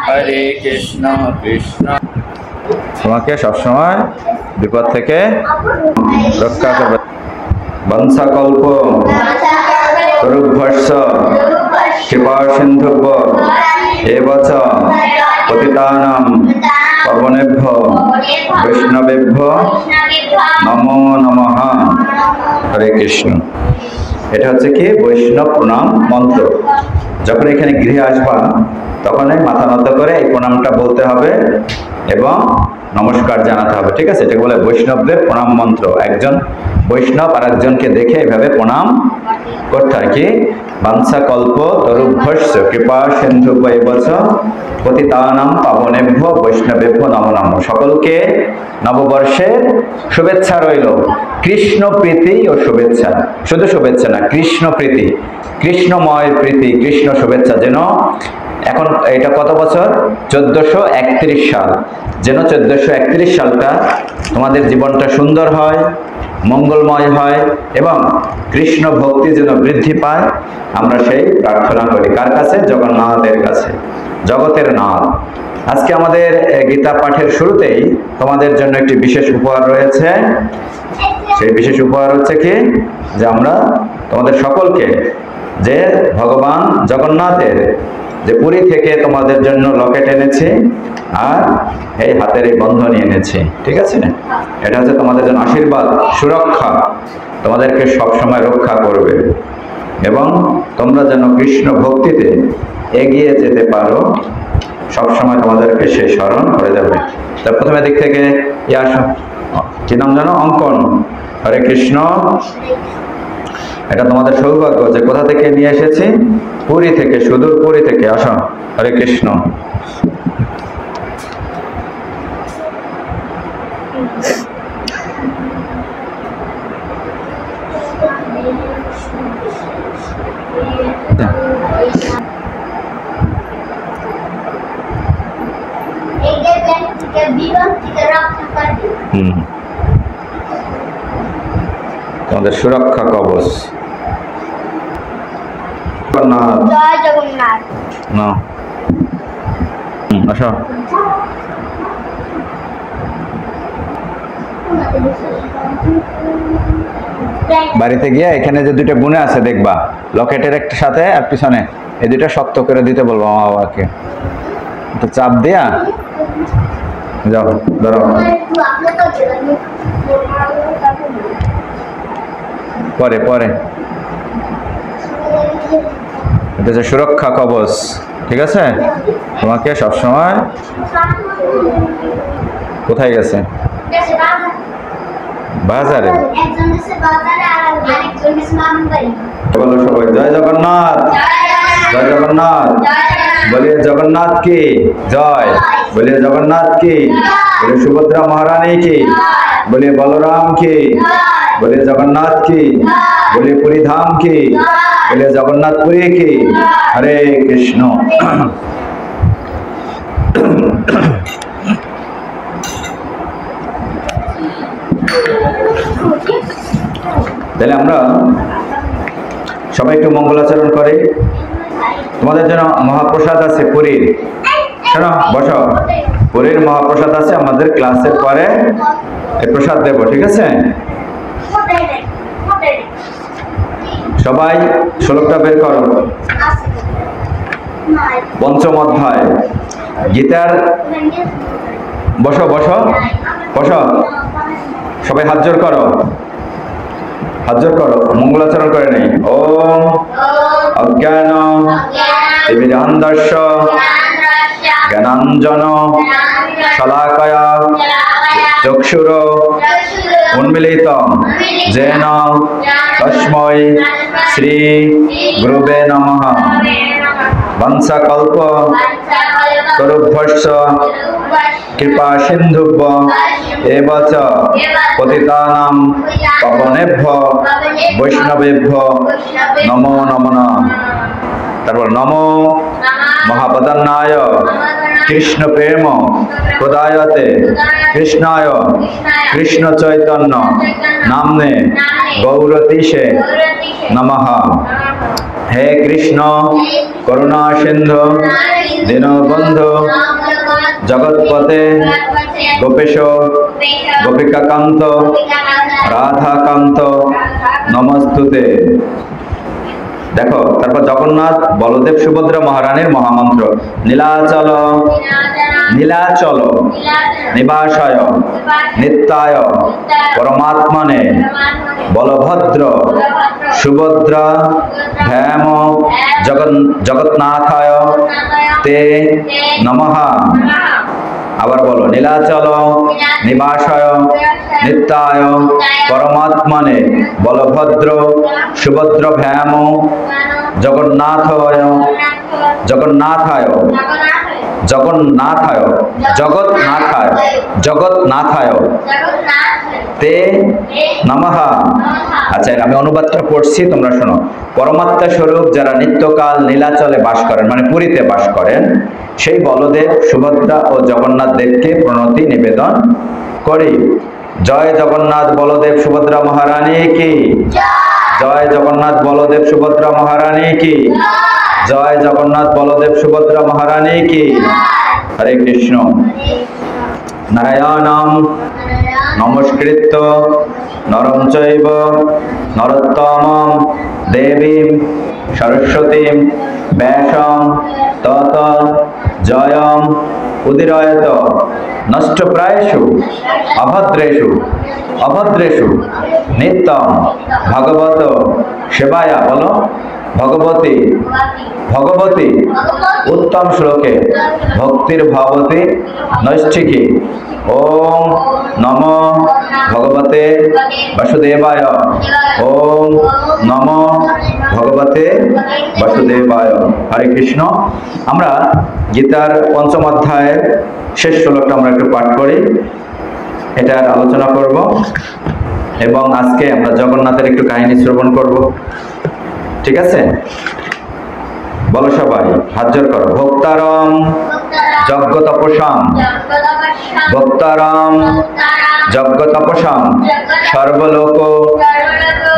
হরে কৃষ্ণ কৃষ্ণ। তোমাকে সবসময় বিপদ থেকে রক্ষা করবে। বংশকল্প তরুভ্যস্য কৃপা সিন্ধুভ্য এব চ পতিতানাং পাবনেভ্যো বৈষ্ণবেভ্যো নমো নমঃ। হরে কৃষ্ণ। এটা হচ্ছে কি বৈষ্ণব প্রণাম মন্ত্র। যখন এখানে গৃহে আসবা তখনই মাথা নত করে এই প্রণামটা বলতে হবে এবং নমস্কার জানাতে হবে, ঠিক আছে? এটাকে বলে বৈষ্ণবদের প্রণাম মন্ত্র। একজন বৈষ্ণব আর একজনকে দেখে এইভাবে প্রণাম করতে হয়। কি? বাঞ্ছাকল্প তরুভ্যস্য কৃপা সিন্ধুভ্য এব চ পতিতানাং পাবনেভ্যো বৈষ্ণবেভ্যো নমো নমঃ। সকলকে নববর্ষের শুভেচ্ছা রইল। কৃষ্ণ প্রীতি ও শুভেচ্ছা, শুধু শুভেচ্ছা না, কৃষ্ণ প্রীতি, কৃষ্ণময় প্রীতি, কৃষ্ণ শুভেচ্ছা। যেন এখন এটা কত বছর? 1431 সাল। যেন 1431 সালটা তোমাদের জীবনটা সুন্দর হয়, মঙ্গলময় হয় এবং কৃষ্ণ ভক্তি যেন বৃদ্ধি পায়, আমরা সেই প্রার্থনা করি। কার কাছে? জগন্নাথের কাছে, জগতের নাথ। আজকে আমাদের গীতা পাঠের শুরুতেই তোমাদের জন্য একটি বিশেষ উপহার রয়েছে। সেই বিশেষ উপহার হচ্ছে কি, যে আমরা তোমাদের সকলকে যে ভগবান জগন্নাথের যে পুরী থেকে তোমাদের জন্য লকেট এনেছি আর এই হাতের এই বন্ধনী এনেছি, ঠিক আছে? এটা হচ্ছে তোমাদের জন্য আশীর্বাদ, সুরক্ষা, তোমাদেরকে সব সময় রক্ষা করবে এবং তোমরা যেন কৃষ্ণ ভক্তিতে এগিয়ে যেতে পারো, সব সময় তোমাদেরকে সে স্মরণ করে যাবে। তার প্রথমে দিক থেকে কি নাম জানো? অঙ্কন। হরে কৃষ্ণ। এটা তোমাদের সৌভাগ্য যে কোথা থেকে নিয়ে এসেছি? পুরী থেকে, সুদূর পুরী থেকে। আসো। হরে কৃষ্ণ। তোমাদের সুরক্ষা কবচ। জয় জগন্নাথ। না আসো। বাড়িতে গিয়ে এখানে যে দুইটা গুণে আছে দেখবা, লকেটের একটা সাথে আর পিছনে, এই দুইটা শক্ত করে দিতে বলবো মা বাবাকে। একটু চাপ দিয়া যাও, ধরো। পরে পরে এটা হচ্ছে সুরক্ষা কবচ, ঠিক আছে? তোমাকে সবসময়। কোথায় গেছে? বাজারে। বলো সবাই জয় জগন্নাথ, জয় জগন্নাথ। বলিয়ে জগন্নাথ কি জয়, বলিয়ে জগন্নাথ কি, বলিয়ে সুভদ্রা মহারানী কি, বলিয়ে বলরাম কি, বলিয়ে জগন্নাথ কি, বলিয়ে পুরী ধাম কি, বলিয়ে জগন্নাথপুরী কি। হরে কৃষ্ণ। তাহলে আমরা সবাই একটু মঙ্গলাচরণ করি। তোমাদের জন্য মহাপ্রসাদ আছে পুরীর। শোনো, বসো। পুরীর মহাপ্রসাদ আছে, আমাদের ক্লাসের পরে এই প্রসাদ দেব, ঠিক আছে? সবাই শ্লোকটা বের করো। পঞ্চম অধ্যায় গীতার। বসো বসো বসো। সবাই হাত জোর করো, হাত জোর করো, মঙ্গলাচরণ করে নেই। ওম অজ্ঞান তিমিরান্ধস্য জ্ঞানাঞ্জন শলাকায়া চক্ষুর উন্মিলিতং যেন তস্मै শ্রী গুরুবে নমঃ। বংশকল্প তরুভ্যস্য কৃপা সিন্ধুভ্য এব চ পতিতানাং পাবনেভ্যো বৈষ্ণবেভ্যো নমো নমঃ। তারপর নমো মহাপদান্নায় কৃষ্ণ প্রেম প্রদায়তে কৃষ্ণায় কৃষ্ণ চৈতন্য নামনে গৌরতীশে নমঃ। হে কৃষ্ণ করুণা সিন্ধু দীনবন্ধু জগৎপতে গোপেশ গোপিকাকান্ত রাধাকান্ত নমস্তুতে। দেখো তারপর জগন্নাথ বলদেব সুভদ্রা মহারানীর মহামন্ত্র নীলাচল নীলাচল নিবাসায় নিত্যায় পরমাত্মনে বলভদ্র সুভদ্রা হেম জগন্নাথায় তে নমঃ। আবার বলো নীলাচল নিবাসায় নিত্যায় পরমাত্মনে বলভদ্র সুভদ্র ভ্যাম জগন্নাথায় জগন্নাথায় জগন্নাথায় জগন্নাথায় জগন্নাথায় তে নমঃ। আচ্ছা আমি অনুবাদটা পড়ছি, তোমরা শোনো। পরমাত্মা স্বরূপ যারা নিত্যকাল নীলাচলে বাস করেন, মানে পুরীতে বাস করেন, সেই বলদেব সুভদ্রা ও জগন্নাথ দেবকে প্রণতি নিবেদন করি। জয় জগন্নাথ বলদেব সুভদ্রা মহারানী কি জয় জগন্নাথ বলদেব সুভদ্রা মহারানী কি জয় জগন্নাথ বলদেব সুভদ্রা মহারানী কি। হরে কৃষ্ণ। নারায়ণম নমস্কৃত্য নরম চৈব নরোত্তমম দেবীম সরস্বতীম ব্যাসম তত জয়ম উদিরয়ত নষ্টপ্রায়েষু অভদ্রেষু অভদ্রেষু নিত্যম ভগবত সেবায়া। বলো ভগবতী ভগবতী উত্তম শ্লোকে ভক্তির ভবতী নৈষ্ঠিকী। ওম নমো ভগবতে বাসুদেবায় ওম নমো ভগবতে বাসুদেবায়। হরে কৃষ্ণ। আমরা গীতার পঞ্চম অধ্যায়ের শেষ শ্লোকটা আমরা একটু পাঠ করি, এটার আলোচনা করব এবং আজকে আমরা জগন্নাথের একটু কাহিনী শ্রবণ করব। ঠিক আছে, বলো সবাই, হাত জোর করো। ভক্তারম যজ্ঞ তপসাম ভক্তারম যজ্ঞ তপসাম সর্বলোক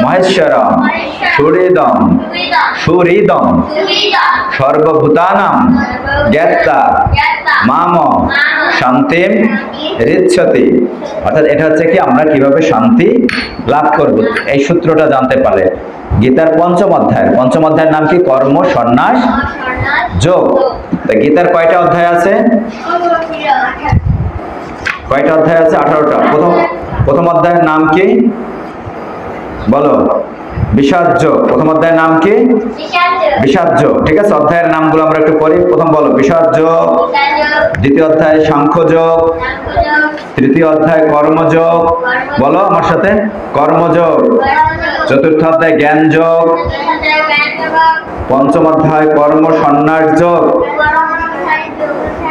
মহেশ্বরম সুহৃদম সুহৃদম সর্বভূতানাম জ্ঞাতা মাম শান্তিম ঋচ্ছতি। অর্থাৎ এটা হচ্ছে কি আমরা কিভাবে শান্তি লাভ করব, এই সূত্রটা জানতে পারলে গীতার পঞ্চম অধ্যায়ের নাম কি? কর্ম সন্ন্যাস যোগ। গীতার কয়টা অধ্যায় আছে? কয়টা অধ্যায় আছে? 18টা। প্রথম অধ্যায়ের নাম কি বলো? বিষাদ যোগ। প্রথম অধ্যায়ের নাম কি? বিষাদ যোগ। ঠিক আছে, অধ্যায়ের নামগুলো আমরা একটু পড়ি। প্রথম বলো বিষাদ যোগ, দ্বিতীয় অধ্যায় সাংখ্য যোগ, তৃতীয় অধ্যায় কর্মযোগ, বলো আমার সাথে কর্মযোগ, চতুর্থ অধ্যায় জ্ঞান যোগ, পঞ্চম অধ্যায় কর্ম সন্ন্যাস যোগ,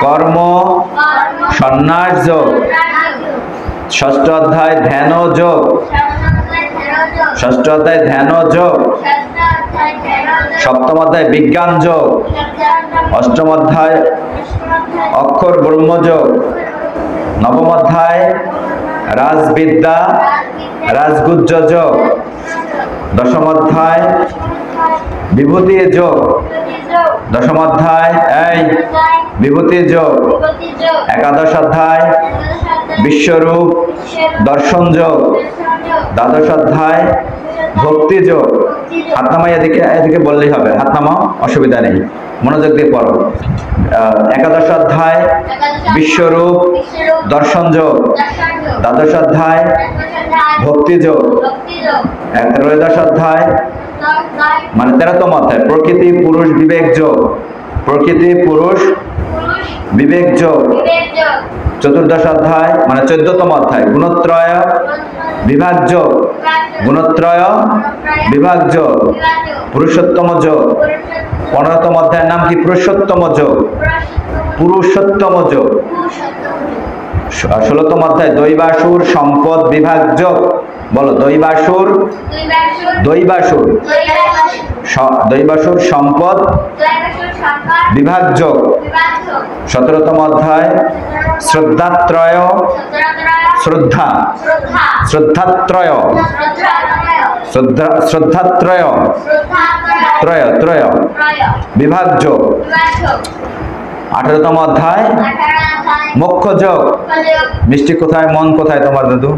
কর্ম সন্ন্যাস যোগ, ষষ্ঠ অধ্যায় ধ্যান যোগ, ষষ্ঠ অধ্যায় ধ্যান যোগ, সপ্তম অধ্যায় বিজ্ঞান যোগ, অষ্টম অধ্যায় অক্ষর ব্রহ্মযোগ, নবম অধ্যায় রাজবিদ্যা রাজগুজ্জ যোগ, দশম অধ্যায় বিভূতি যোগ, দশম অধ্যায় বিভূতি যোগ, একাদশ অধ্যায় বিশ্বরূপ দর্শন যোগ, দ্বাদশ অধ্যায় ভক্তি যোগ। হাত নামাই এদিকে বললেই হবে, হাত নামাও, অসুবিধা নেই, মনোযোগ দিয়ে পড়ো। একাদশ অধ্যায় বিশ্বরূপ দর্শন যোগ, দ্বাদশ অধ্যায় ভক্তি যোগ, ত্রয়োদশ অধ্যায় মানে 13তম অধ্যায় প্রকৃতি পুরুষ বিবেক যোগ, প্রকৃতি পুরুষ বিবেক যোগ, চতুর্দশ অধ্যায় মানে 14তম অধ্যায় গুণত্রয় বিভাগ যোগ, গুণত্রয় বিভাগ যোগ, পুরুষোত্তম যোগ। 15তম অধ্যায়ের নাম কি? পুরুষোত্তম যোগ, পুরুষোত্তম যোগ। 16তম অধ্যায় দৈবাসুর সম্পদ বিভাগ যোগ, বলো দৈবাসুর দৈবাসুর দৈবাসুর সম্পদ বিভাগ যোগ। 17তম অধ্যায় শ্রদ্ধাত্রয় শ্রদ্ধাত্রয় শ্রদ্ধাত্রয় ত্রয় ত্রয় বিভাজ্য 18তম অধ্যায় মোক্ষ যোগ। মিষ্টি কোথায়, মন কোথায় তোমার দাদু?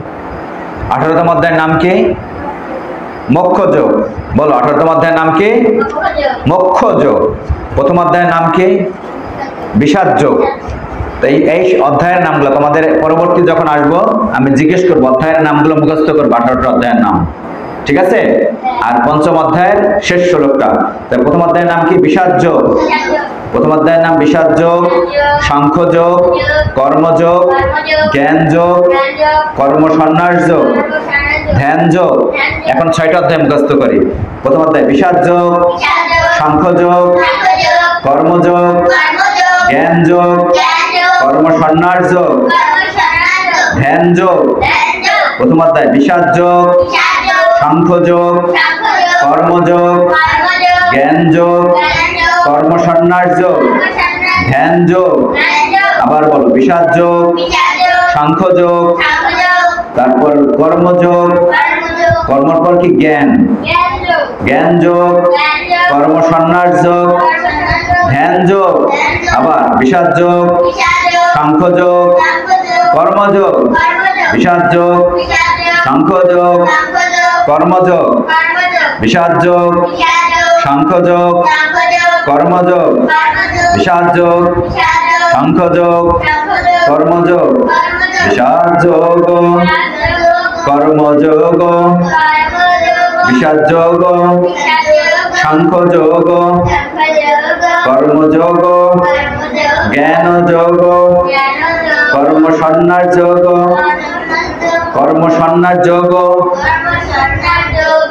18তম অধ্যায়ের নাম কি? মোক্ষ যোগ। বলো 18তম অধ্যায়ের নাম কি? মোক্ষ যোগ। প্রথম অধ্যায়ের নাম কি? বিষাদ যোগ। তো এই অধ্যায়ের নামগুলো তোমাদের পরবর্তী যখন আসবো আমি জিজ্ঞেস করবো, অধ্যায়ের নামগুলো মুখস্থ করবো, 18টা অধ্যায়ের নাম, ঠিক আছে? আর পঞ্চম অধ্যায়ের শেষ 16টা। তাই প্রথম অধ্যায়ের নাম কি? বিষাদ যোগ। প্রথম অধ্যায়ের নাম বিষাদ যোগ, সাংখ্য যোগ, কর্মযোগ, জ্ঞান যোগ, কর্ম সন্ন্যাস যোগ, ধ্যান যোগ। এখন 6টা অধ্যায় মুখস্থ করি। প্রথম অধ্যায় বিষাদ যোগ, সাংখ্য যোগ, কর্মযোগ, জ্ঞান যোগ, কর্ম সন্ন্যাস যোগ, ধ্যান যোগ। প্রথম অধ্যায় বিষাদ যোগ, সাংখ্য যোগ, কর্মযোগ, জ্ঞান যোগ, কর্ম সন্ন্যাস যোগ, ধ্যান যোগ। আবার বলো বিষাদ যোগ, সাংখ্য যোগ, তারপর কর্মযোগ, কর্মর পর কি? জ্ঞান, জ্ঞান যোগ, কর্ম সন্ন্যাস যোগ, ধ্যান যোগ। আবার বিষাদ যোগ, সাংখ্য যোগ, কর্মযোগ, বিষাদ যোগ, সাংখ্য যোগ, কর্মযোগ, বিষাদ যোগ, সাংখ্য যোগ, কর্মযোগ, বিষাদ যোগ, সাংখ্য যোগ, কর্মযোগ, বিষাদ যোগ, কর্মযোগ, বিষাদ যোগ, সাংখ্য যোগ, কর্মযোগ, জ্ঞান যোগ, কর্ম সন্ন্যাস যোগ, কর্ম সন্ন্যাস যোগ,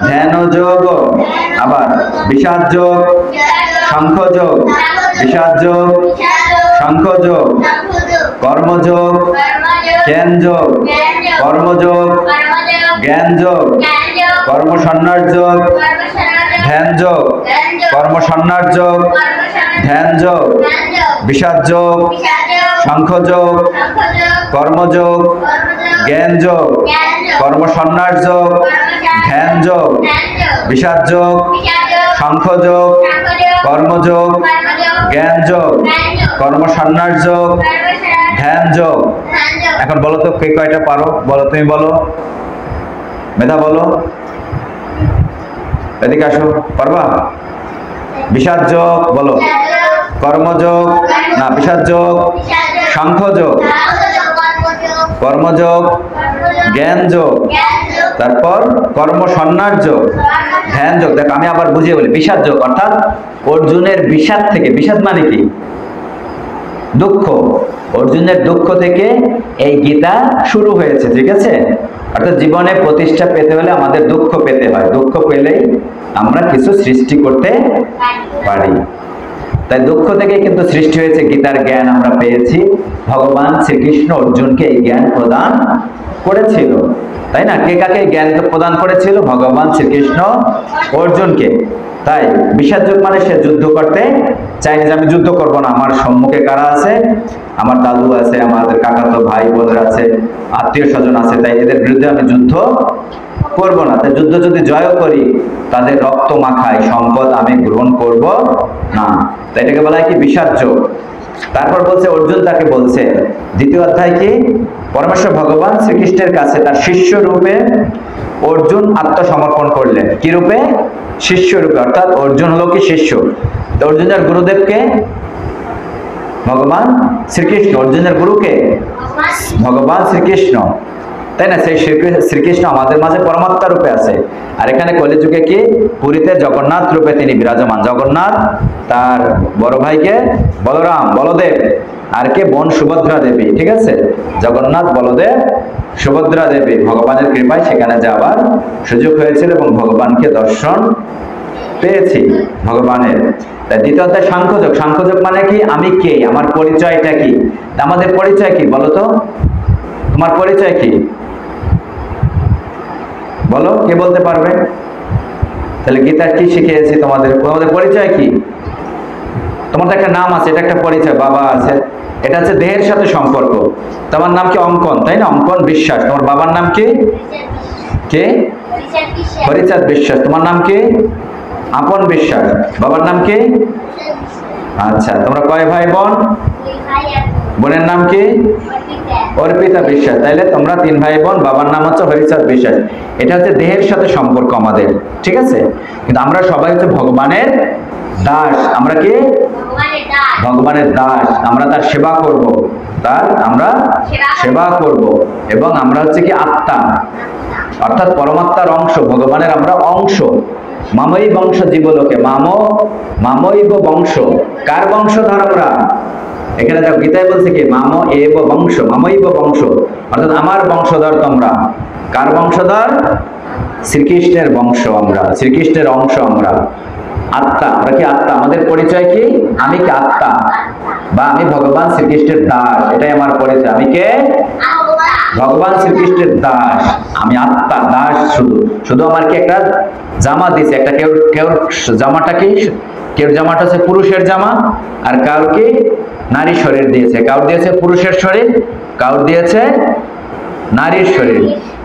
ধ্যান যোগ। আবার বিষাদ যোগ, সাংখ্য যোগ, বিষাদ যোগ, সাংখ্য যোগ, কর্মযোগ, জ্ঞান যোগ, কর্মযোগ, জ্ঞান যোগ, কর্ম সন্ন্যাস যোগ, ধ্যান যোগ, কর্ম সন্ন্যাস যোগ, ধ্যান যোগ, বিষাদ যোগ, সাংখ্য যোগ, কর্মযোগ, জ্ঞান যোগ, কর্ম সন্ন্যাস যোগ, ধ্যান যোগ, বিষাদ যোগ, সাংখ্য যোগ, কর্মযোগ, জ্ঞান যোগ, কর্ম সন্ন্যাস যোগ, ধ্যান যোগ। এখন বলো তো কে কয়টা পারো? বলো, তুমি বলো, মেধা বলো, এদিকে আসো, পারবা? বিষাদ যোগ বলো, কর্মযোগ না, বিষাদ যোগ, সাংখ্য যোগ, কর্মযোগ, জ্ঞান যোগ, তারপর কর্ম সন্ন্যাস যোগ, ধ্যান যোগ। দেখ আমি আবার বুঝিয়ে বলি, বিষাদ যোগ অর্থাৎ অর্জুনের বিষাদ থেকে, বিষাদ মানে কি? দুঃখ। অর্জুনের দুঃখ থেকে এই গীতা শুরু হয়েছে, ঠিক আছে? অর্থাৎ জীবনে প্রতিষ্ঠা পেতে হলে আমাদের দুঃখ পেতে হয়, দুঃখ পেলেই আমরা কিছু সৃষ্টি করতে পারি। তাই দুঃখ থেকে কিন্তু সৃষ্টি হয়েছে গীতার জ্ঞান আমরা পেয়েছি। ভগবান শ্রীকৃষ্ণ অর্জুনকে এই জ্ঞান প্রদান করেছিল, তাই না? কে কাকে জ্ঞান প্রদান করেছিল? ভগবান শ্রীকৃষ্ণ অর্জুনকে। তাই বিষাদ যোগ মানে সে যুদ্ধ করতে চাইনি, যে আমি যুদ্ধ করব না, আমার সম্মুখে কারা আছে? আমার দাদু আছে, আমাদের কাকাতো ভাই বোনরা আছে, আত্মীয় স্বজন আছে, তাই এদের বিরুদ্ধে আমি যুদ্ধ করব না। তাই যুদ্ধ যদি জয় করি তাদের রক্ত মাখায় সম্পদ আমি গ্রহণ করব না। তাই এটাকে বলা হয় কি? বিষাদ যোগ। তারপর বলছে অর্জুন তাকে বলছে, দ্বিতীয় অধ্যায় কি? পরমেশ্বর ভগবান শ্রীকৃষ্ণের কাছে তার শিষ্য রূপে অর্জুন আত্মসমর্পণ করলেন। কি রূপে? শিষ্য রূপে। অর্থাৎ অর্জুন হলো কি? শিষ্য। তো অর্জুনের গুরুদেবকে? ভগবান শ্রীকৃষ্ণ। অর্জুনের গুরুকে? ভগবান শ্রীকৃষ্ণ, তাই না? সেই শ্রীকৃষ্ণ আমাদের মাঝে পরমাত্মা রূপে আছে। আর এখানে কলিযুগে কি? পুরীতে জগন্নাথ রূপে তিনি বিরাজমান। জগন্নাথ, তার বড় ভাইকে বলরাম, বলদেব, আর কে? বোন সুভদ্রা দেবী, ঠিক আছে? জগন্নাথ, বলদেব, সুভদ্রা দেবী। ভগবানের কৃপায় সেখানে যাওয়ার সুযোগ হয়েছিল এবং ভগবানকে দর্শন পেয়েছি ভগবানের। তাই দ্বিতীয় অধ্যায় সাংখ্যযোগ। সাংখ্যযোগ মানে কি? আমি কে, আমার পরিচয়টা কি? আমাদের পরিচয় কি বলো তো? তোমার পরিচয় কি বলো, কে বলতে পারবে? তাহলে গীতা কি শিখিয়েছি তোমাদের? তোমাদের পরিচয় কি? তোমার তো একটা নাম আছে, এটা একটা পরিচয়। বাবা আছে, এটা হচ্ছে দেহের সাথে সম্পর্ক। তোমার নাম কি? অঙ্কন, তাই না? অঙ্কন বিশ্বাস। তোমার বাবার নাম কি? কে? হরিচাঁদ বিশ্বাস। তোমার নাম কি? আপন বিশ্বাস। বাবার নাম কি? আচ্ছা, তোমরা কয় ভাই বোন? বোনের নাম কি? অর্পিতা বিশ্বাস। তাইলে তোমরা 3 ভাই বোন, বাবার নাম হচ্ছে হরিচাঁদ বিশ্বাস। এটা হচ্ছে দেহের সাথে সম্পর্ক আমাদের, ঠিক আছে? কিন্তু আমরা সবাই হচ্ছে ভগবানের দাস। আমরা কি? ভগবানের দাস। আমরা তার সেবা করব, আমরা সেবা করব, এবং আমরা হচ্ছে কি আত্মা, অর্থাৎ পরমাত্মার অংশ, ভগবানের আমরা অংশ। মামই বংশ জীবলোকে, মামৈব বংশ। কার বংশধর আমরা? এখানে দেখো গীতায় বলছে কি মাম এব বংশ, মামৈব বংশ, অর্থাৎ আমার বংশধর তোমরা। কার বংশধর? শ্রীকৃষ্ণের বংশ আমরা, শ্রীকৃষ্ণের অংশ আমরা। আত্মা, আমরা কি আত্মা? আমাদের পরিচয় কি? আমি কি আত্মা, বা আমি ভগবান শ্রীকৃষ্ণের দাস, এটাই আমার পরিচয়। আমি কে? ভগবান শ্রীকৃষ্ণের দাস। আমি আত্মা, দাস। শুধু আমার কি একটা জামা দিয়েছে, একটা কেউ জামাটা কি, কেউ জামাটা হচ্ছে পুরুষের জামা, আর কাউর কি নারী শরীর দিয়েছে। কাউর দিয়েছে পুরুষের শরীর, কাউর দিয়েছে নারীর শরীর।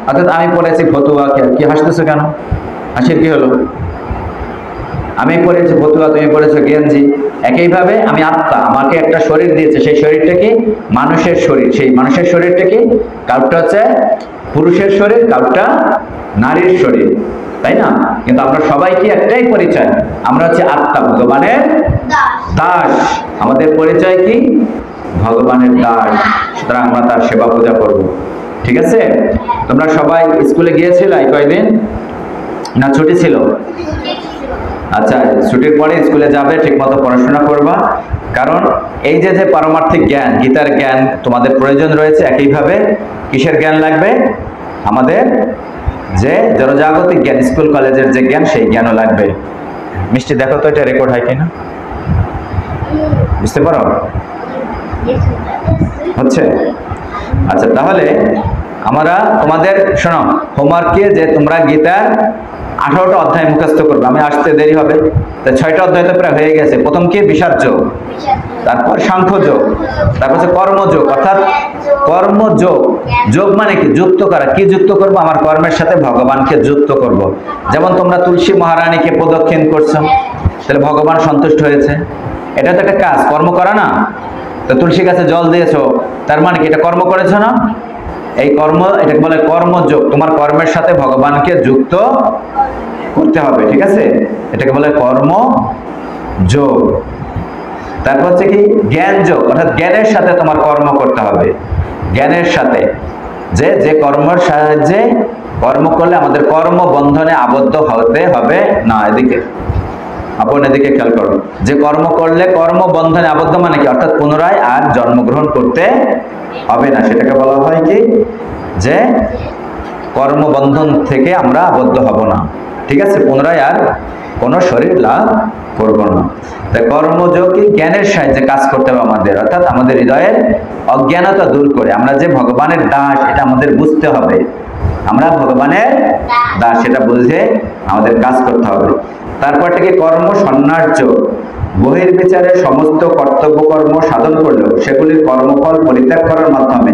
অর্থাৎ আমি পড়েছি ফতুয়া। কি হাসতেছো কেন? হাসির কি হলো? আমি পড়েছি ফতুয়া, তুমি পড়েছো গেঞ্জি। একইভাবে আমি আত্মা, আমাকে একটা শরীর দিয়েছে, সেই শরীরটা কি মানুষের শরীর। সেই মানুষের শরীরটা কি, কাউটা হচ্ছে পুরুষের শরীর, কাউটা নারীর শরীর, তাই না? কিন্তু আমরা সবাই কি একটাই পরিচয়, আমরা হচ্ছে আত্মা, ভগবানের দাস। আমাদের পরিচয় কি? ভগবানের দাস। সুতরাং আমরা তার সেবা পূজা করব, ঠিক আছে? তোমরা সবাই স্কুলে গিয়েছিলে এই কয়দিন, না ছুটি ছিল? আচ্ছা, ছুটির পরে স্কুলে যাবে, ঠিকমতো পড়াশোনা করবা। কারণ এই যে পারমার্থিক জ্ঞান, গীতার জ্ঞান তোমাদের প্রয়োজন রয়েছে। একইভাবে কিসের জ্ঞান লাগবে? আমাদের যে জনজাগতিক জ্ঞান, স্কুল কলেজের যে জ্ঞান, সেই জ্ঞানও লাগবে। মিষ্টি দেখো তো এটা রেকর্ড হয় কিনা, বুঝতে পারো? হচ্ছে? আচ্ছা, তাহলে আমরা তোমাদের শোনো হোমওয়ার্কে যে তোমরা গীতার 18টা অধ্যায় মুখস্থ করবে। আমি আসতে দেরি হবে, তাই 6টা অধ্যায় তো প্রায় হয়ে গেছে। প্রথম কি? বিষাদ যোগ, তারপর সাংখ্য যোগ, তারপর হচ্ছে কর্মযোগ, অর্থাৎ কর্মযোগ। যোগ মানে কি? যুক্ত করা। কি যুক্ত করব? আমার কর্মের সাথে ভগবানকে যুক্ত করব। যেমন তোমরা তুলসী মহারানীকে প্রদক্ষিণ করছো, তাহলে ভগবান সন্তুষ্ট হয়েছে। এটা তো একটা কাজ, কর্ম করা না? তো তুলসী গাছে জল দিয়েছো, তার মানে কি এটা কর্ম করেছো না? এই কর্ম, এটাকে বলে কর্মযোগ। তোমার কর্মের সাথে ভগবানকে যুক্ত করতে হবে, ঠিক আছে? এটাকে বলে কর্মযোগ। তারপর হচ্ছে কি? জ্ঞান যোগ, অর্থাৎ জ্ঞানের সাথে তোমার কর্ম করতে হবে। জ্ঞানের সাথে যে কর্মের সাহায্যে কর্ম করলে আমাদের কর্ম বন্ধনে আবদ্ধ হতে হবে না। এদিকে আপন, এদিকে খেয়াল করো। যে কর্ম করলে কর্ম বন্ধনে আবদ্ধ মানে কি? অর্থাৎ পুনরায় আর জন্মগ্রহণ করতে হবে না। সেটাকে বলা হয় কি? যে কর্মবন্ধন থেকে আমরা আবদ্ধ হব না, ঠিক আছে? পুনরায় আর কোনো শরীর লাভ করব না। তাই কর্মযোগ কি? জ্ঞানের সাহায্যে কাজ করতে হবে আমাদের, অর্থাৎ আমাদের হৃদয়ের অজ্ঞানতা দূর করে। আমরা যে ভগবানের দাস, এটা আমাদের বুঝতে হবে। আমরা ভগবানের দাস, সেটা বুঝে আমাদের কাজ করতে হবে। তারপর থেকে কর্ম সন্ন্যাস। বহির্বিচারে সমস্ত কর্তব্য কর্ম সাধন করলেও সেগুলির কর্মফল পরিত্যাগ করার মাধ্যমে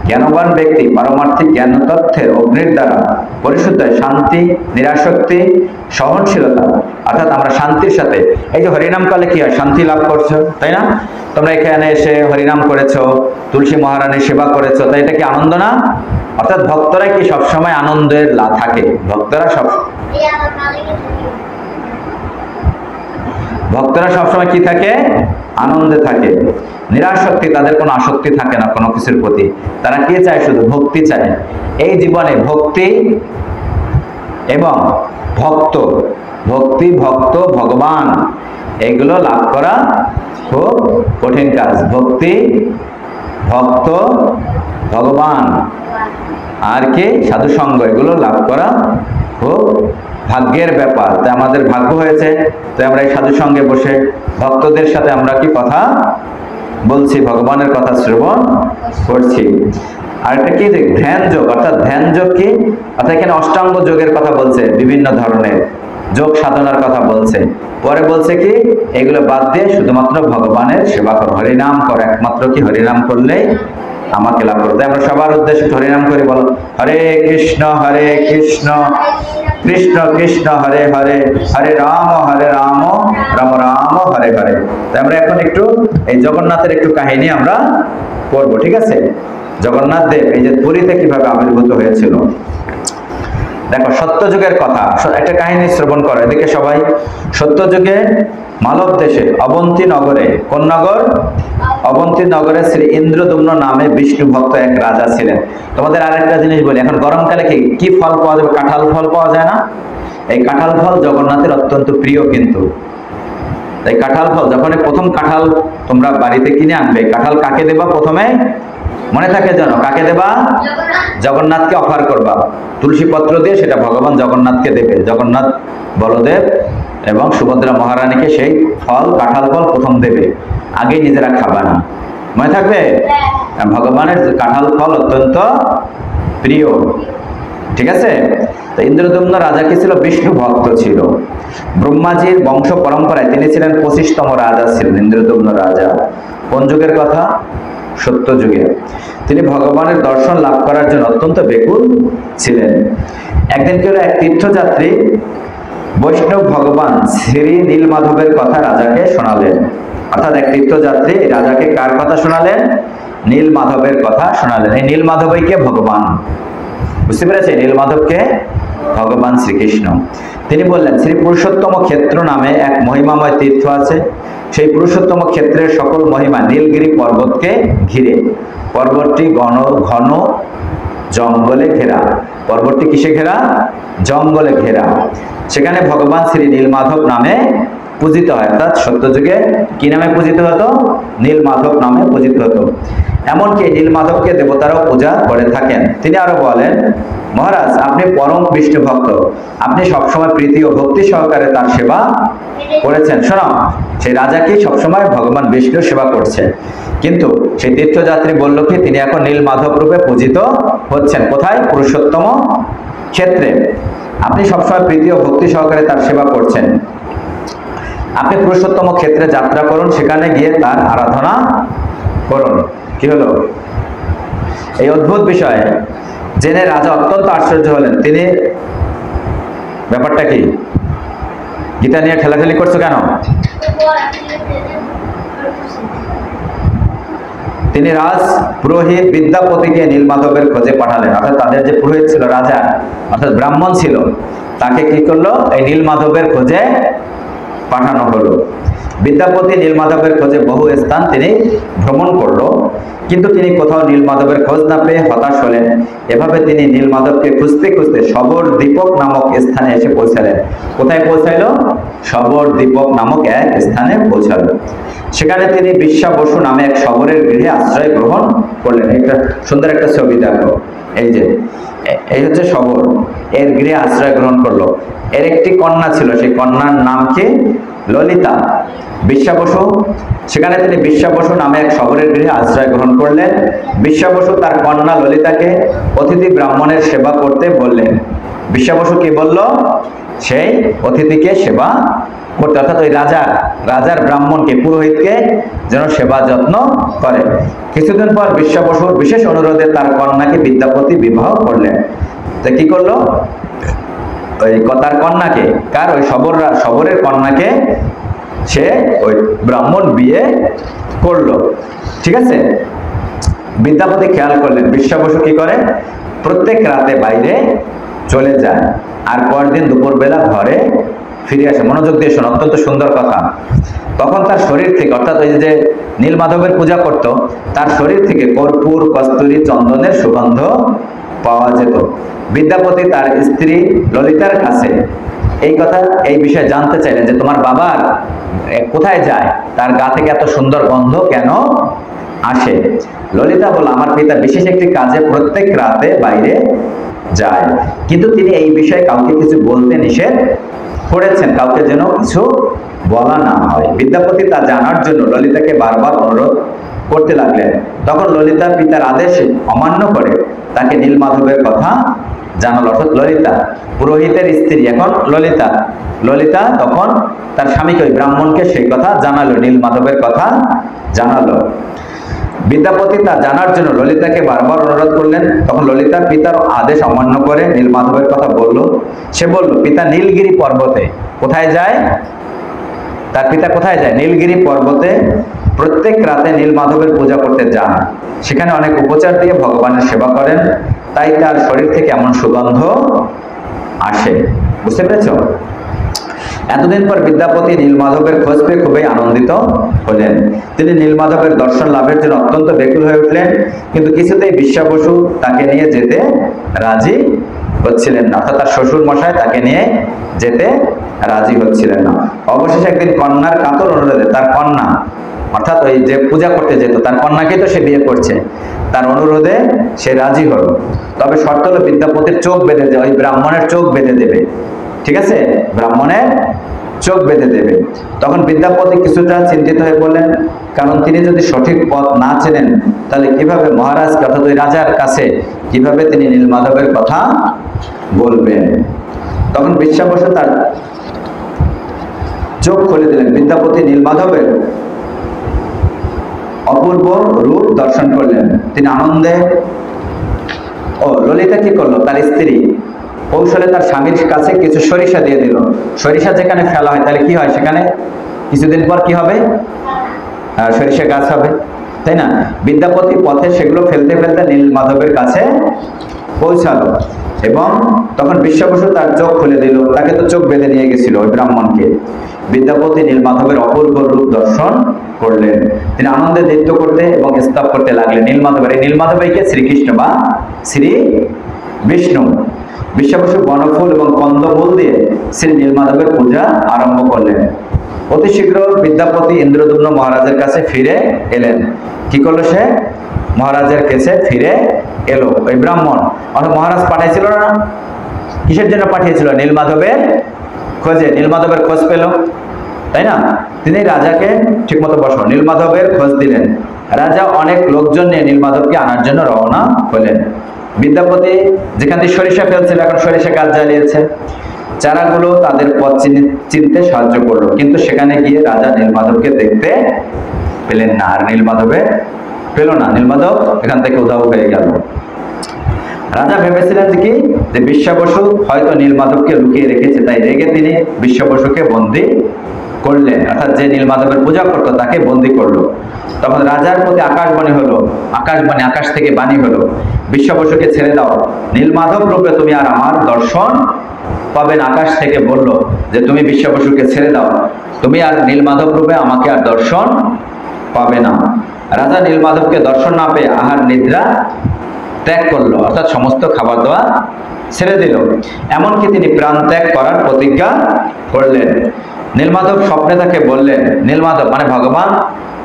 জ্ঞানবান ব্যক্তি পারমার্থিক জ্ঞান তথ্যের অগ্নির দ্বারা পরিশুদ্ধ হয়। শান্তি, নিরাসক্তি, সহনশীলতা, অর্থাৎ আমরা শান্তির সাথে, এই যে হরিনাম কালে কি হয়? শান্তি লাভ করছো, তাই না? তোমরা এখানে এসে হরিনাম করেছো, তুলসী মহারানীর সেবা করেছো, তাই এটা কি আনন্দ না? অর্থাৎ ভক্তরা কি সবসময় আনন্দের থাকে? ভক্তরা সবসময় কি থাকে? আনন্দে থাকে। নিরাসক্তি, তাদের কোনো আসক্তি থাকে না কোনো কিছুর প্রতি। তারা কি চায়? শুধু ভক্তি চায়। এই জীবনে ভক্তি এবং ভক্ত, ভগবান, এগুলো লাভ করা খুব কঠিন কাজ। ভক্তি, ভক্ত, ভগবান, আর কি সাধুসঙ্গ, এগুলো লাভ করা খুব ভাগ্যের ব্যাপার। তাই আমাদের ভাগ্য হয়েছে, তাই আমরা এই সাধুসঙ্গে বসে ভক্তদের সাথে আমরা কি কথা বলছি, ভগবানের কথা শ্রবণ করছি। আর একটা কি? ধ্যান যোগ, অর্থাৎ ধ্যান যোগ কি? অর্থাৎ এখানে অষ্টাঙ্গ যোগের কথা বলছে, বিভিন্ন ধরনের যোগ সাধনার কথা বলছে। পরে বলছে কি? এগুলো বাদ দিয়ে শুধুমাত্র ভগবানের সেবা করো, হরিনাম করো। একমাত্র কি? হরিনাম করলেই আমাকে লাভ করো। তাই আমরা সবার উদ্দেশ্যে হরিনাম করে বলো, হরে কৃষ্ণ কৃষ্ণ কৃষ্ণ হরে হরে, হরে রাম রাম রাম হরে হরে। তাই আমরা এখন একটু এই জগন্নাথের একটু কাহিনী আমরা করব, ঠিক আছে? জগন্নাথ দেব এই যে পুরীতে কিভাবে আবির্ভূত হয়েছিল। দেখো, সত্যযুগের কথা একটা কাহিনী শ্রবণ করো এদিকে সবাই। সত্যযুগে মালব দেশে অবন্তী নগরে, কোন নগর? অবন্তী নগরে শ্রী ইন্দ্রদুম্ন নামে বিষ্ণু ভক্ত এক রাজা ছিলেন। তোমাদের আরেকটা জিনিস বলি, এখন গরমকালে কি ফল পাওয়া যাবে? কাঁঠাল ফল পাওয়া যায় না? এই কাঁঠাল ফল জগন্নাথের অত্যন্ত প্রিয়। কিন্তু এই কাঁঠাল ফল যখন প্রথম কাঁঠাল তোমরা বাড়িতে কিনে আনবে, কাঁঠাল কাকে দেবা প্রথমে? মনে থাকে যেন, কাকে দেবা? জগন্নাথকে অফার করবা। তুলসী পত্র দিয়ে সেটা ভগবান জগন্নাথকে দেবে। জগন্নাথ, বলদেব এবং সুভদ্রা মহারানীকে সেই ফল, কাঁঠাল ফল প্রথম দেবে, আগে নিজেরা খাবা না। মনে থাকবে? ভগবানের কাঁঠাল ফল অত্যন্ত প্রিয়, ঠিক আছে? তো ইন্দ্রদুম্ন রাজা কি ছিল? বিষ্ণু ভক্ত ছিল। ব্রহ্মাজির বংশ পরম্পরায় তিনি ছিলেন 25তম রাজা ছিলেন ইন্দ্রদুম্ন রাজা। কোন যুগের কথা? সত্য যুগে। তিনি ভগবানের দর্শন লাভ করার জন্য অত্যন্ত ব্যাকুল ছিলেন। একদিন কি হলো, এক তীর্থযাত্রী বৈষ্ণব ভগবান শ্রী নীলমাধবের কথা রাজাকে শোনালেন। অর্থাৎ এক তীর্থযাত্রী রাজাকে কার কথা শোনালেন? নীলমাধবের কথা শোনালেন। এই নীলমাধবই কে? ভগবান। বুঝতে পেরেছে? নীলমাধবকে ভগবান শ্রীকৃষ্ণ। তিনি বললেন, শ্রী পুরুষোত্তম ক্ষেত্র নামে এক মহিমাময় তীর্থ আছে। সেই পুরুষোত্তম ক্ষেত্রের সকল মহিমা নীলগিরি পর্বতকে ঘিরে। পর্বতটি ঘন জঙ্গলে ঘেরা। পর্বতটি কিসে ঘেরা? জঙ্গলে ঘেরা। সেখানে ভগবান শ্রী নীলমাধব নামে পূজিত হয়। অর্থাৎ সত্যযুগে কি নামে পূজিত হতো? নীলমাধব নামে পূজিত হতো। এমনকি নীলমাধবকে দেবতারাও পূজা করে থাকেন। তিনি আরো বলেন, মহারাজ, আপনি পরম বিষ্ণু ভক্ত, আপনি সবসময় প্রীতি ও ভক্তি সহকারে তার সেবা করেছেন। শোনো, সেই রাজা কি সবসময় ভগবান বিষ্ণুর সেবা করছে, কিন্তু সেই তীর্থযাত্রী বলল কি তিনি এখন নীলমাধব রূপে পূজিত হচ্ছেন। কোথায়? পুরুষোত্তম ক্ষেত্রে। আপনি সবসময় প্রীতি ও ভক্তি সহকারে তার সেবা করছেন। আপনি পুরুষোত্তম ক্ষেত্রে যাত্রা করুন, সেখানে গিয়ে তার আরাধনা করুন। কি হলো? এই অদ্ভুত বিষয়ে জেনে রাজা অত্যন্ত আশ্চর্য হলেন। তিনি, ব্যাপারটা কি? গীতা নিয়ে ঠেলাঠেলি করছো কেন? তিনি রাজ পুরোহিত বিদ্যাপতিকে নীলমাধবের খোঁজে পাঠালেন। অর্থাৎ তাদের যে পুরোহিত ছিল, রাজা অর্থাৎ ব্রাহ্মণ ছিল, তাকে কি করলো? এই নীলমাধবের খোঁজে পাঠানো হলো। বিদ্যাপতি নীলমাধবের খোঁজে বহু স্থান তিনি ভ্রমণ করলো, কিন্তু তিনি কোথাও নীলমাধবের খোঁজ না পেয়ে হতাশ হলেন। এভাবে তিনি নীলমাধবকে খুঁজতে খুঁজতে শবর দ্বীপক নামক স্থানে এসে পৌঁছালেন। কোথায় পৌঁছাইলো? শবর দ্বীপক নামক এক স্থানে পৌঁছালো। সেখানে তিনি বিশ্বা বসু নামে এক শবরের গৃহে আশ্রয় গ্রহণ করলেন। একটা সুন্দর একটা ছবি দেখো, এই যে এই হচ্ছে শবর, এর গৃহে আশ্রয় গ্রহণ করলো। এর একটি কন্যা ছিল, সেই কন্যার নাম কি? ললিতা। বিশ্বা বসু, সেখানে তিনি বিশ্বা বসু নামে এক শবরের গৃহে আশ্রয় গ্রহণ করলেন। বিশ্বা বসু তার কন্যা ললিতাকে অতিথি ব্রাহ্মণের সেবা করতে বললেন। বিশ্বা বসু কি বলল? সেই অতিথিকে সেবা করতে, অর্থাৎ ওই রাজার ব্রাহ্মণকে, পুরোহিতকে যেন সেবা যত্ন করে। কিছুদিন পর বিশ্বা বসুর বিশেষ অনুরোধে তার কন্যাকে বিদ্যাপতি বিবাহ করলেন। তো কি করলো? ওই তার কন্যাকে, কার? ওই শবরের কন্যাকে সে ওই ব্রাহ্মণ বিয়ে করলো, ঠিক আছে? বিদ্যাপতি খেয়াল করলেন বিশ্বা বসু কি করে? প্রত্যেক রাতে বাইরে চলে যায়, আর পরদিন দুপুরবেলা ঘরে ফিরে আসে। মনোযোগ দিয়ে শোনো, অত্যন্ত সুন্দর কথা। তখন তার শরীর থেকে, অর্থাৎ ওই যে নীলমাধবের পূজা করত, তার শরীর থেকে কর্পূর, কস্তুরী, চন্দনের সুগন্ধ পাওয়া যেত। বিদ্যাপতি তার স্ত্রী ললিতার কাছে এই বিষয়ে জানতে চাইলেন যে তোমার বাবার কোথায় যায়, তার গা থেকে এত সুন্দর গন্ধ কেন আসে? ললিতা বলল, আমার পিতা বিশেষ একটি কাজে প্রত্যেক রাতে বাইরে যায়, কিন্তু তিনি এই বিষয়ে কাউকে কিছু বলতে নিষেধ করেছেন, কাউকে যেন কিছু বলা না হয়। বিদ্যাপতি তা জানার জন্য ললিতাকে বারবার অনুরোধ করতে লাগলেন। তখন ললিতা পিতার আদেশ অমান্য করে তাকে নীলমাধবের কথা জানালো। অর্থাৎ ললিতা, পুরোহিতের স্ত্রী, এখন ললিতা তখন তার স্বামীকে, ওই ব্রাহ্মণকে সেই কথা জানালো, নীলমাধবের কথা জানালো। বিদ্যাপতি তা জানার জন্য ললিতাকে বারবার অনুরোধ করলেন। তখন ললিতা পিতার আদেশ অমান্য করে নীলমাধবের কথা বলল। সে বলল, পিতা নীলগিরি পর্বতে। কোথায় যায়? তার পিতা কোথায় যায়? নীলগিরি পর্বতে প্রত্যেক রাতে নীলমাধবের পূজা করতে যান। সেখানে অনেক উপচার দিয়ে ভগবানের সেবা করেন, তাই তার শরীর থেকে এমন সুগন্ধ আসে। বুঝতে পেরেছ? এতদিন পর বিদ্যাপতি নীলমাধবের খোঁজ পেয়ে খুবই আনন্দিত হলেন। তিনি নীলমাধবের দর্শন লাভের জন্য অত্যন্ত ব্যাকুল হয়ে উঠলেন, কিন্তু কিছুতেই বিশ্বা বসু তাকে নিয়ে যেতে রাজি হচ্ছিলেন না, অর্থাৎ তার শ্বশুর মশাই তাকে নিয়ে যেতে রাজি হচ্ছিলেন না। অবশেষে একদিন কন্যার কাতর অনুরোধে, তার কন্যা অর্থাৎ ওই যে পূজা করতে যেত তার কন্যাকেই তো সে বিয়ে করছে, তার অনুরোধে সে রাজি হলো। তবে শর্ত হলো বিদ্যাপতির চোখ বেঁধে দেবে, ওই ব্রাহ্মণের চোখ বেঁধে দেবে। ঠিক আছে, ব্রাহ্মণের চোখ বেঁধে দেবে। তখন বিদ্যাপতি কিছুটা চিন্তিত হয়ে বললেন, কারণ তিনি যদি সঠিক পথ না চেনেন তাহলে কিভাবে মহারাজকে অর্থাৎ ওই রাজার কাছে কিভাবে তিনি নীলমাধবের কথা বলবেন। তখন বিশ্বা বসু তার চোখ খুলে দিলেন। বিদ্যাপতি নীলমাধবের অপূর্ব রূপ দর্শন করলেন। তিনি আনন্দে, ললিতা কি করলো? তার স্ত্রী কৌশলে তার স্বামীর কাছে কিছু সরিষা দিয়ে দিল। সরিষা যেখানে ফেলা হয় তাহলে কি হয়? সেখানে কিছুদিন পর কি হবে? সরিষা গাছ হবে, তাই না? বিদ্যাপতি পথে সেগুলো ফেলতে ফেলতে নীলমাধবের কাছে পৌঁছালো এবং তখন বিশ্বা বসু তার চোখ খুলে দিল। তাকে তো চোখ বেঁধে নিয়ে গেছিল ওই ব্রাহ্মণকে। বিদ্যাপতি নীলমাধবের অপূর্ব রূপ দর্শন করলেন। তিনি আনন্দে নৃত্য করতে এবং স্তব করতে লাগলেন নীলমাধবের। এই নীলমাধবকে শ্রীকৃষ্ণ বা শ্রী বিষ্ণু। বিশ্বা বসু বনফুল এবং কন্দমূল দিয়ে শ্রী নীলমাধবের পূজা আরম্ভ করলেন। অতি শীঘ্র বিদ্যাপতি ইন্দ্রদুম্ন মহারাজের কাছে ফিরে এলেন। কি করলো সে? মহারাজের কাছে ফিরে এলো ওই ব্রাহ্মণ। অর্থাৎ মহারাজ পাঠিয়েছিল না? কিসের জন্য পাঠিয়েছিল? নীলমাধবের খোঁজে। নীলমাধবের খোঁজ পেল, তাই না? তিনি রাজাকে ঠিকমতো বসো নীলমাধবের খোঁজ দিলেন। রাজা অনেক লোকজন নিয়ে নীলমাধবকে আনার জন্য রওনা হলেন। বিদ্যাপতি যেখান থেকে সরিষা ফেলছিল, এখন সরিষা গাছ জ্বালিয়েছে। চারাগুলো তাদের পথ চিনতে সাহায্য করলো, কিন্তু সেখানে গিয়ে রাজা নীলমাধবকে দেখতে পেলেন না। আর নীলমাধবে পেল না, নীলমাধব এখান থেকে উধাও হয়ে গেল। রাজা ভেবেছিলেন যে কি, যে বিশ্বা বসু হয়তো নীলমাধবকে লুকিয়ে রেখেছে, তাই রেগে তিনি বিশ্বা বসুকে বন্দী করলেন, অর্থাৎ যে নীলমাধবের পূজা করতো তাকে বন্দী করলো। তখন রাজার প্রতি আকাশবাণী হলো, আকাশ থেকে বাণী হলো, বিশ্বা বসুকে ছেড়ে দাও, নীলমাধব রূপে তুমি আর আমার দর্শন পাবেন। আকাশ থেকে বলল যে তুমি বিশ্বা বসুকে ছেড়ে দাও, তুমি আর নীলমাধব রূপে আমাকে আর দর্শন পাবে না। রাজা নীলমাধবকে দর্শন না পেয়ে আহার নিদ্রা ত্যাগ করলো, অর্থাৎ সমস্ত খাবার দাওয়া ছেড়ে দিল। এমনকি তিনি প্রাণ ত্যাগ করার প্রতিজ্ঞা করলেন। নীলমাধব স্বপ্নে তাকে বললেন, নীলমাধব মানে ভগবান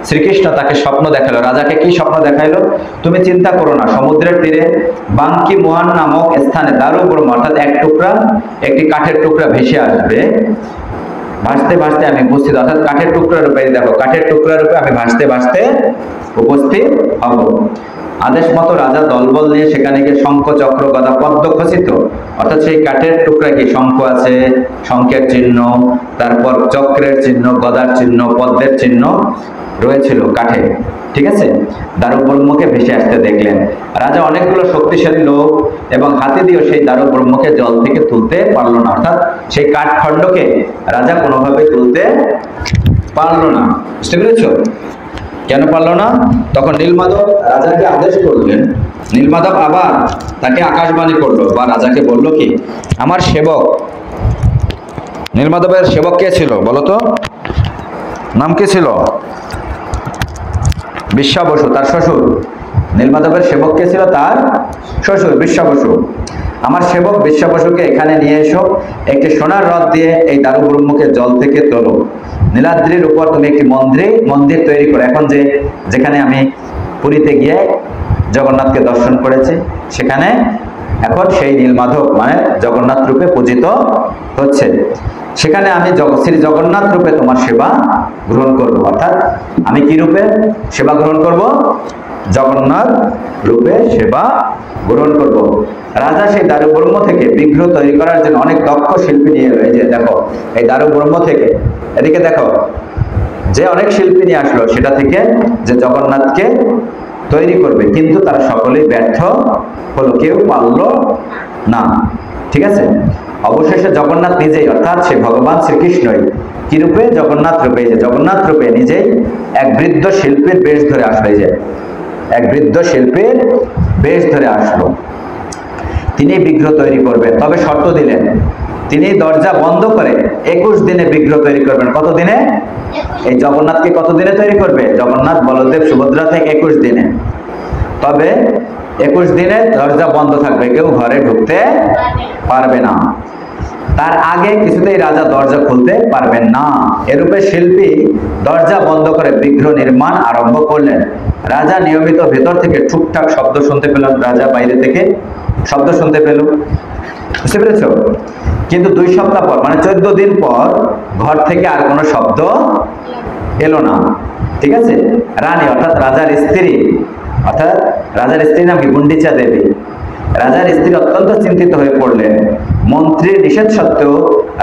শ্রীকৃষ্ণ তাকে স্বপ্ন দেখালো। রাজাকে কি স্বপ্ন দেখাইলো? তুমি চিন্তা করো না, সমুদ্রের তীরে বাঙ্কি মোহন নামক স্থানে দারু ব্রহ্ম অর্থাৎ একটি কাঠের টুকরা ভেসে আসবে। ভাসতে ভাসতে আমি উপস্থিত, অর্থাৎ কাঠের টুকরা রূপে, দেখো কাঠের টুকরা রূপে আমি ভাসতে ভাসতে উপস্থিত হব। আদেশ মতো রাজা দলবল নিয়ে সেখানে গিয়ে শঙ্খ চক্র গদা পদ্ম খচিত, অর্থাৎ সেই কাঠের টুকরা কি শঙ্খ আছে, শঙ্খের চিহ্ন, তারপর চক্রের চিহ্ন, গদার চিহ্ন, পদ্মের চিহ্ন রয়েছিল কাঠে। ঠিক আছে, দারু ব্রহ্মকে ভেসে আসতে দেখলেন। রাজা অনেকগুলো শক্তিশালী লোক এবং হাতি দিয়েও সেই দারু ব্রহ্মকে জল থেকে তুলতে পারলো না, অর্থাৎ সেই কাঠ খণ্ডকে রাজা কোনোভাবে তুলতে পারলো না। বুঝতে পেরেছ কেন পারলো না? তখন নীলমাধব রাজাকে আদেশ করলেন। নীলমাধব আবার তাকে আকাশবাণী করলো বা রাজাকে বলল কি, আমার সেবক, নীলমাধবের সেবক কে ছিল বলতো? নাম কি ছিল? বিশ্বা বসু, তার শ্বশুর। নীলমাধবের সেবক কে ছিল? তার শ্বশুর বিশ্বা বসু। আমার সেবক বিশ্বা বসুকে এখানে নিয়ে এসো, একটি সোনার রথ দিয়ে এই দারু ব্রহ্মকে জল থেকে তোলো। নীলাদ্রির উপর তুমি একটি মন্দির তৈরি করো। এখন যেখানে আমি পুরীতে গিয়ে জগন্নাথকে দর্শন করেছি, সেখানে এখন সেই নীলমাধব মানে জগন্নাথ রূপে পূজিত হচ্ছে। সেখানে আমি শ্রী জগন্নাথ রূপে তোমার সেবা গ্রহণ করব। অর্থাৎ আমি কি রূপে সেবা গ্রহণ করব? জগন্নাথ রূপে সেবা গ্রহণ করব। রাজা সেই দারু ব্রহ্ম থেকে বিগ্রহ তৈরি করার জন্য অনেক দক্ষ শিল্পী নিয়ে এলো। এই যে দেখো, এই দারু ব্রহ্ম থেকে, এদিকে দেখো, যে অনেক শিল্পী নিয়ে আসলো সেটা থেকে যে জগন্নাথকে তৈরি করবে, কিন্তু তারা সকলেই ব্যর্থ হলো, কেউ পারল না। ঠিক আছে, অবশেষে জগন্নাথ নিজেই, অর্থাৎ সে ভগবান শ্রীকৃষ্ণই কি রূপে? জগন্নাথ রূপে। যে জগন্নাথ রূপে নিজেই এক বৃদ্ধ শিল্পীর বেশ ধরে আসলো, যে এক বৃদ্ধ শিল্পীর বেশ ধরে আসলো। তিনি বিগ্রহ তৈরি করবেন, তবে শর্ত দিলেন, তিনি দরজা বন্ধ করে 21 দিনে বিগ্রহ তৈরি করবেন। কত দিনে? এই জগন্নাথকে কত দিনে তৈরি করবে? জগন্নাথ, বলদেব, সুভদ্রা থেকে 21 দিনে। তবে 21 দিনে দরজা বন্ধ থাকবে, কেউ ঘরে ঢুকতে পারবে না। তার আগে কিছুতেই রাজা দরজা খুলতে পারবেন না। এরূপে শিল্পী দরজা বন্ধ করে বিগ্রহ নির্মাণ আরম্ভ করলেন। রাজা নিয়মিত ভেতর থেকে টুকটাক শব্দ শুনতে পেলেন, রাজা বাইরে থেকে শব্দ শুনতে পেল, বুঝতে পেরেছ? কিন্তু 2 সপ্তাহ পর, মানে 14 দিন পর ঘর থেকে আর কোনো শব্দ এলো না। ঠিক আছে, রানী অর্থাৎ রাজার স্ত্রী, অর্থাৎ রাজার স্ত্রী নাম কি? গুন্ডিচা দেবী। রাজার স্ত্রী অত্যন্ত চিন্তিত হয়ে পড়লেন। মন্ত্রীর নিষেধ সত্ত্বেও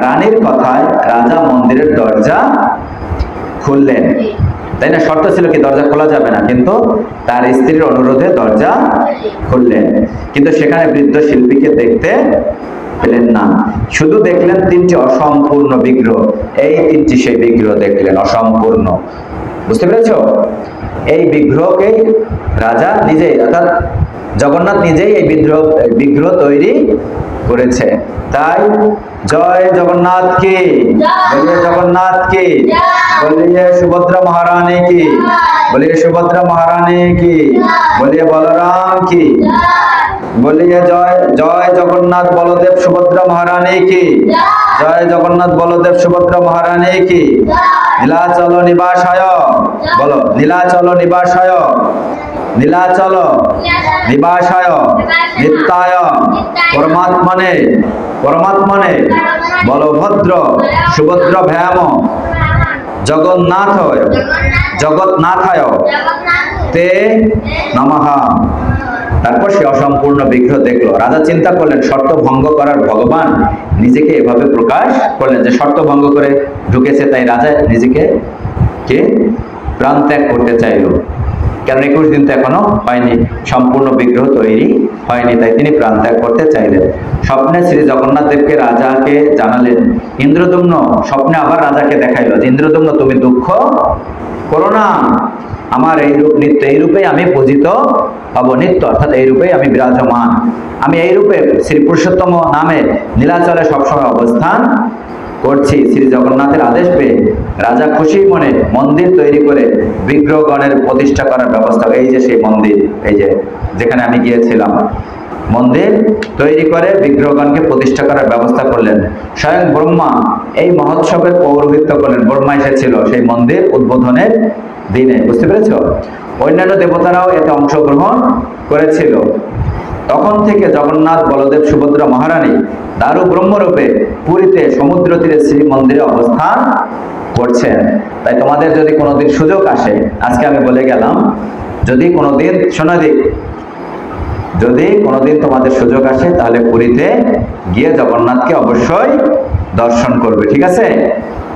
রানীর কথায় রাজা মন্দিরের দরজা খুললেন। তাই না? শর্ত ছিল কি? দরজা খোলা যাবে না, কিন্তু তার স্ত্রীর অনুরোধে দরজা খুললেন। কিন্তু সেখানে বৃদ্ধ শিল্পীকে দেখতে পেলেন না, শুধু দেখলেন 3টি অসম্পূর্ণ বিগ্রহ। এই 3টি সেই বিগ্রহ দেখলেন, অসম্পূর্ণ। বুঝতে পেরেছ? এই বিগ্রহকে রাজা নিজেই, অর্থাৎ জগন্নাথ নিজেই এই বিগ্রহ তৈরি করেছে। তাই জয় জগন্নাথ কি, বলিয়ে জগন্নাথ কি, বলিয়ে সুভদ্রা মহারানী কি, বলিয়ে সুভদ্রা মহারানী কি, বলিয়ে বলরাম কি, বলিয়ে জয় জয় জগন্নাথ বলদেব সুভদ্রা মহারানী কি, জয় জগন্নাথ বলদেব সুভদ্রা মহারানী কি। নীলাচল নিবাসায়, বলো নীলাচল নিবাসায়, নীলাচল নিবাসায় নিত্যায় পরমাত্মনে, পরমাত্মনে বলভদ্র সুভদ্র ভ্যাম জগন্নাথায়, জগন্নাথায় তে নমঃ। তারপর সে অসম্পূর্ণ বিগ্রহ দেখলো। রাজা চিন্তা করলেন, শর্ত ভঙ্গ করার ভগবান নিজেকে এভাবে প্রকাশ করলেন, যে শর্ত ভঙ্গ করে ঢুকেছে, তাই রাজা নিজেকে কে প্রাণ ত্যাগ করতে চাইল। কারণ 21 দিন তো এখনো হয়নি, সম্পূর্ণ বিগ্রহ তৈরি হয়নি, তাই তিনি প্রাণ ত্যাগ করতে চাইলেন। স্বপ্নে শ্রী জগন্নাথ দেবকে রাজাকে জানালেন। ইন্দ্রদম্ন স্বপ্নে আবার রাজাকে দেখাইল যে, ইন্দ্রদম্ন তুমি দুঃখ করো না, আমার এই রূপ নিত্য, এই রূপে আমি পূজিত হব নিত্য, অর্থাৎ এই রূপে আমি বিরাজমান, আমি এই রূপে শ্রী পুরুষোত্তম নামে নীলাচলে সবসময় অবস্থান করছি। শ্রী জগন্নাথের আদেশ পেয়ে রাজা খুশি মনে মন্দির তৈরি করে বিগ্রহগণের প্রতিষ্ঠা করার ব্যবস্থা। এই যে সেই মন্দির, এই যে যেখানে আমি গিয়েছিলাম, মন্দির তৈরি করে বিগ্রহগণকে প্রতিষ্ঠা করার ব্যবস্থা করলেন। স্বয়ং ব্রহ্মা এই মহোৎসবের পৌরোহিত্য করলেন। ব্রহ্মা এসেছিল সেই মন্দির উদ্বোধনের দিনে, বুঝতে পেরেছ? অন্যান্য দেবতারাও এতে অংশগ্রহণ করেছিল। তখন থেকে জগন্নাথ, বলদেব, সুভদ্রা মহারানী দারু ব্রহ্মরূপে পুরীতে সমুদ্র তীরে শ্রী মন্দিরে অবস্থান করছেন। তাই তোমাদের যদি কোনোদিন সুযোগ আসে, আজকে আমি বলে গেলাম, যদি কোনোদিন শোনাদিক, যদি কোনোদিন তোমাদের সুযোগ আসে, তাহলে পুরীতে গিয়ে জগন্নাথকে অবশ্যই দর্শন করবে। ঠিক আছে?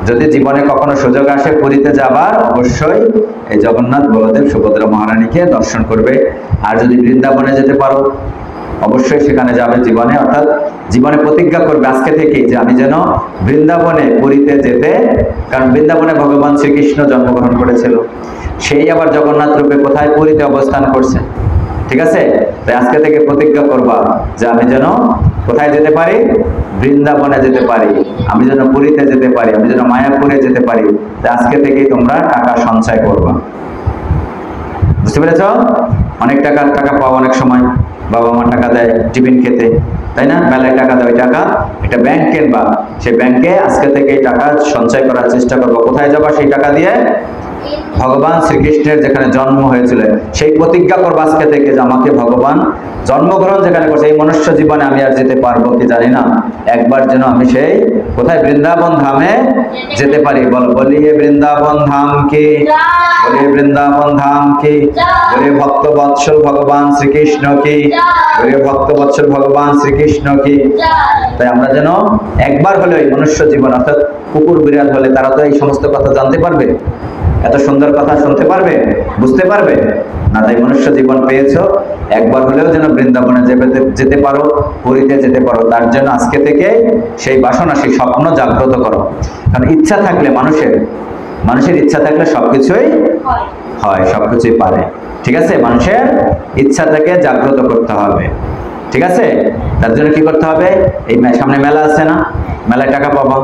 যদি জীবনে কখনো সুযোগ আসে পুরীতে যাবার, অবশ্যই এই জগন্নাথ, বলদেব, সুভদ্রা মহারানীকে দর্শন করবে। আর যদি বৃন্দাবনে যেতে পারো, অবশ্যই সেখানে যাবে জীবনে, অর্থাৎ জীবনে প্রতিজ্ঞা করবে আজকে থেকে যে আমি যেন বৃন্দাবনে, পুরীতে যেতে, কারণ বৃন্দাবনে ভগবান শ্রীকৃষ্ণ জন্মগ্রহণ করেছিল, সেই আবার জগন্নাথ রূপে কোথায়? পুরীতে অবস্থান করছে। ঠিক আছে? তাই আজকে থেকে প্রতিজ্ঞা করবা যে আমি যেন কোথায় যেতে পারি? বৃন্দাবনে যেতে পারি, আমি যেন পুরীতে যেতে পারি, আমি যেন মায়াপুরে যেতে পারি। তাই আজকে থেকেই তোমরা টাকা সঞ্চয় করবা। বুঝতে পেরেছ? অনেক টাকা পাও, অনেক সময় বাবা মা টাকা দেয় টিফিন খেতে, তাই না? মেলায় টাকা দেয়, টাকা এটা ব্যাংক কিনবা, সেই ব্যাংকে আজকে থেকে টাকা সঞ্চয় করার চেষ্টা করবো। কোথায় যাবা সেই টাকা দিয়ে? ভগবান শ্রীকৃষ্ণের যেখানে জন্ম হয়েছিল সেই প্রতিজ্ঞা করবো আজকে থেকে যে আমাকে ভগবান জন্মগ্রহণ যেখানে করছে, এই মনুষ্য জীবনে আমি আর যেতে পারবো কি জানি না, একবার যেন আমি সেই কোথায়? বৃন্দাবন ধামে যেতে পারি। বলো বলিয়ে বৃন্দাবন ধাম কি, বলিয়ে বৃন্দাবন ধাম কি, বলিয়ে ভক্ত বৎসল ভগবান শ্রীকৃষ্ণ কি, বলিয়ে ভক্ত বৎসল ভগবান শ্রীকৃষ্ণ কি। তাই আমরা যেন একবার হলে এই মনুষ্য জীবন, অর্থাৎ কুকুর বিড়াল হলে তারা তো এই সমস্ত কথা জানতে পারবে, এত সুন্দর কথা শুনতে পারবে, বুঝতে পারবে না? তাই মনুষ্য জীবন পেয়েছো, একবার হলেও যেন বৃন্দাবনে যেতে পারো, পুরীতে যেতে পারো। তার জন্য আজকে থেকে সেই বাসনা, সেই স্বপ্ন জাগ্রত করো। কারণ ইচ্ছা থাকলে মানুষের ইচ্ছা থাকলে সবকিছুই হয়, সবকিছুই পারে। ঠিক আছে, মানুষের ইচ্ছাটাকে জাগ্রত করতে হবে। ঠিক আছে, তার জন্য কি করতে হবে? এই সামনে মেলা আছে না, মেলায় টাকা পাবো,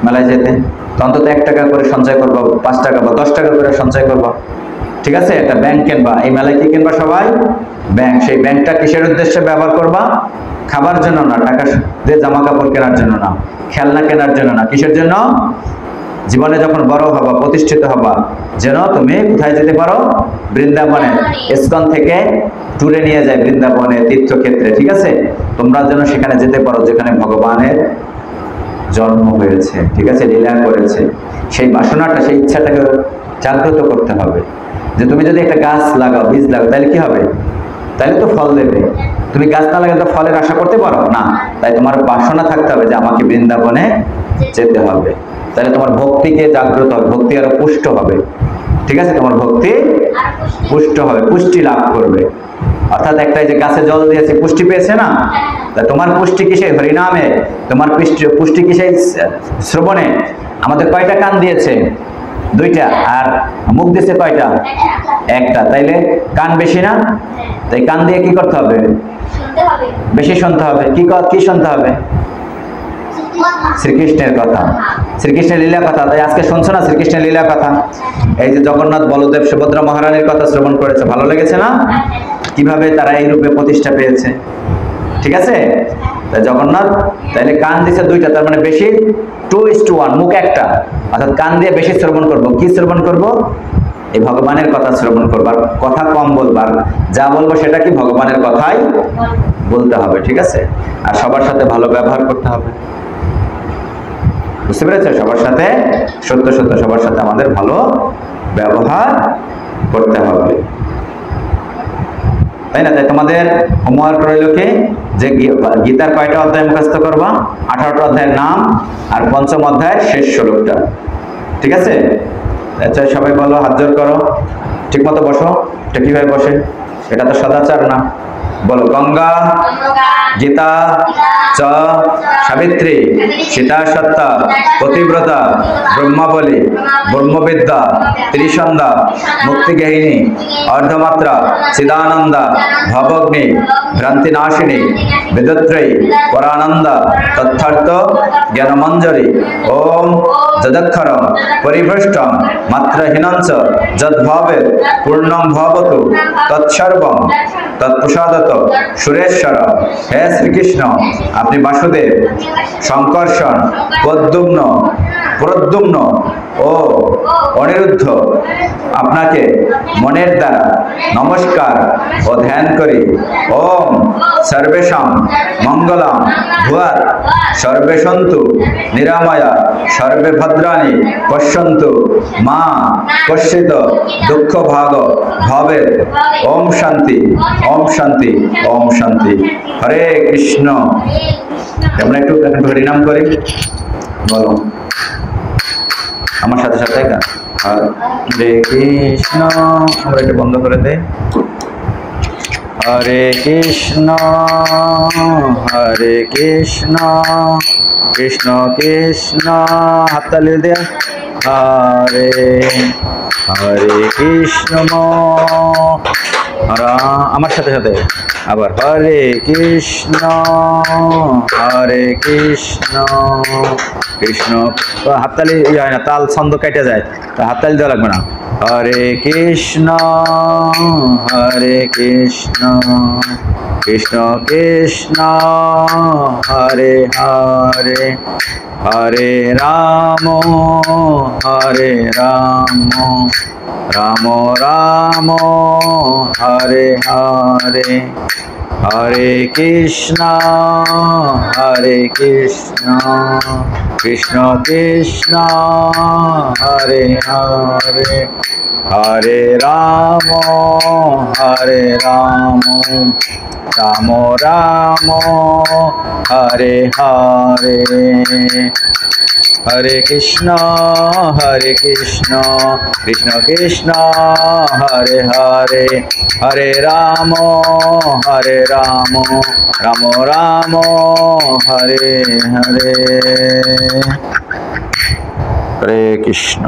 মেলায় যেতে তো অন্তত 1 টাকা করে সঞ্চয় করবো, 5 টাকা বা 10 টাকা করে সঞ্চয় করবো। ঠিক আছে, একটা ব্যাংক কিনবা। এই মেলায় কি কিনবা সবাই? ব্যাংক। সেই ব্যাংকটা কিসের উদ্দেশ্যে ব্যবহার করবা? খাবার জন্য না, টাকা দিয়ে জামা কাপড় কেনার জন্য না, খেলনা কেনার জন্য না। কিসের জন্য? জীবনে যখন বড় হবা, প্রতিষ্ঠিত হবা, যেন তুমি কোথায় যেতে পারো? বৃন্দাবনে। ইসকন থেকে ট্যুরে নিয়ে যায় বৃন্দাবনে, তীর্থক্ষেত্রে। ঠিক আছে, তোমরা যেন সেখানে যেতে পারো যেখানে ভগবানের জন্ম হয়েছে। ঠিক আছে, লীলা করেছে। সেই বাসনাটা, সেই ইচ্ছাটাকে জাগ্রত করতে হবে। যে তুমি যদি একটা গাছ লাগাও, বীজ লাগাও, তাহলে কি হবে? তাহলে তো ফল দেবে। তুমি গাছ না লাগালে তো ফলের আশা করতে পারো না। তাই তোমার বাসনা থাকতে হবে যে আমাকে বৃন্দাবনে যেতে হবে। তাহলে তোমার ভক্তিকে জাগ্রত হবে, ভক্তি আরো পুষ্ট হবে। ঠিক আছে, তোমার ভক্তি পুষ্ট হবে, পুষ্টি লাভ করবে। অর্থাৎ একটাই যে গাছে জল দিয়েছে, পুষ্টি পেয়েছে না? তা তোমার পুষ্টি কিসে? হরিনামে। তোমার পুষ্টি কিসে? শ্রবণে। আমাদের কয়টা কান দিয়েছে? 2টা। আর মুখ দিয়েছে কয়টা? 1টা। তাইলে কান বেশি না? তাই কান দিয়ে কি করতে হবে? বেশি শুনতে হবে। কি শুনতে হবে? শ্রীকৃষ্ণের কথা, শ্রীকৃষ্ণের লীলা কথা। তাই আজকে শুনছো না শ্রীকৃষ্ণের লীলা কথা? এই যে জগন্নাথ, বলদেব, সুভদ্রা মহারানীর কথা শ্রবণ করেছে, ভালো লেগেছে না? কিভাবে তারা এই রূপে প্রতিষ্ঠা পেয়েছে। ঠিক আছে, তাই জগন্নাথ তাইলে কান দিছে 2টা, তার মানে বেশি 2:1, মুখ 1টা। অর্থাৎ কান দিয়ে বেশি শ্রবণ করব। কি শ্রবণ করব? এই ভগবানের কথা শ্রবণ করবার, কথা কম বলবার, যা বলবো সেটা কি ভগবানের কথাই বলতে হবে। ঠিক আছে, আর সবার সাথে ভালো ব্যবহার করতে হবে। বুঝতে পেরেছো? সবার সাথে সত্য সবার সাথে আমাদের ভালো ব্যবহার করতে হবে, তাই না? তাই তোমাদের হোমওয়ার্ক রইল কি, যে গীতার কয়টা অধ্যায় মুখস্থ করবা? 18টা অধ্যায়ের নাম আর 5ম অধ্যায়ের শেষ শ্লোকটা। ঠিক আছে, আচ্ছা সবাই বলো, হাত জোর করো, ঠিক মতো বসো। এটা কিভাবে বসে? এটা তো সদাচার না। বলো, গঙ্গা, গীতা, চ সাবিত্রী, সীতা সত্তা, পতিব্রতা, ব্রহ্মাবলী, ব্রহ্মবিদ্যা, ত্রিসন্ধ্যা, মুক্তিগেহিনী, অর্ধমাত্রা, চিদানন্দা, ভবগ্নি, ভ্রান্তিনাশিনী, বেদত্রয়ী, পরানন্দা, তথার্থ জ্ঞানমঞ্জরি, ওম যদক্ষরম পরিভ্রষ্টম মাত্রহীনঞ্চ যদ্ভাবেৎ পূর্ণং ভবতু তৎসর্বং তৎপ্রসাদত সুরেশ্বর। হে শ্রীকৃষ্ণ, আপনি বাসুদেব, শঙ্কর্ষণ, প্রদ্যুম্ন ও অনিরুদ্ধ, আপনাকে মনের দ্বারা নমস্কার ও ধ্যান করি। ওম সর্বেষাং মঙ্গলম ভুয়াৎ, সর্বে সন্তু নিরাময়া, সর্বে ভদ্রাণি পশ্যন্তু, মা কশ্চিৎ দুঃখ ভাগ ভবেৎ। ওম শান্তি, ওম শান্তি, ওম শান্তি। হরে কৃষ্ণ। আমরা একটু হরিনাম করি, বলো আমার সাথে সাথে। হরে কৃষ্ণ, আমরা একটু বন্ধ করে দেই। হরে কৃষ্ণ, হরে কৃষ্ণ, কৃষ্ণ কৃষ্ণ, হাততালি দে। হরে হরে কৃষ্ণ, আমার সাথে সাথে আবার হরে কৃষ্ণ, হরে কৃষ্ণ, কৃষ্ণ। হাততালি হয় না, তাল ছন্দ কেটে যায়, তা হাততালি দেওয়া লাগবে না। হরে কৃষ্ণ, হরে কৃষ্ণ, কৃষ্ণ কৃষ্ণ, হরে হরে, হরে রাম, হরে রাম, রাম রাম, হরে হরে, হরে কৃষ্ণ কৃষ্ণ কৃষ্ণ হরে হরে হরে রাম রাম রাম হরে হরে হরে কৃষ্ণ কৃষ্ণ কৃষ্ণ হরে হরে হরে রাম রাম রাম হরে হরে হরে কৃষ্ণ।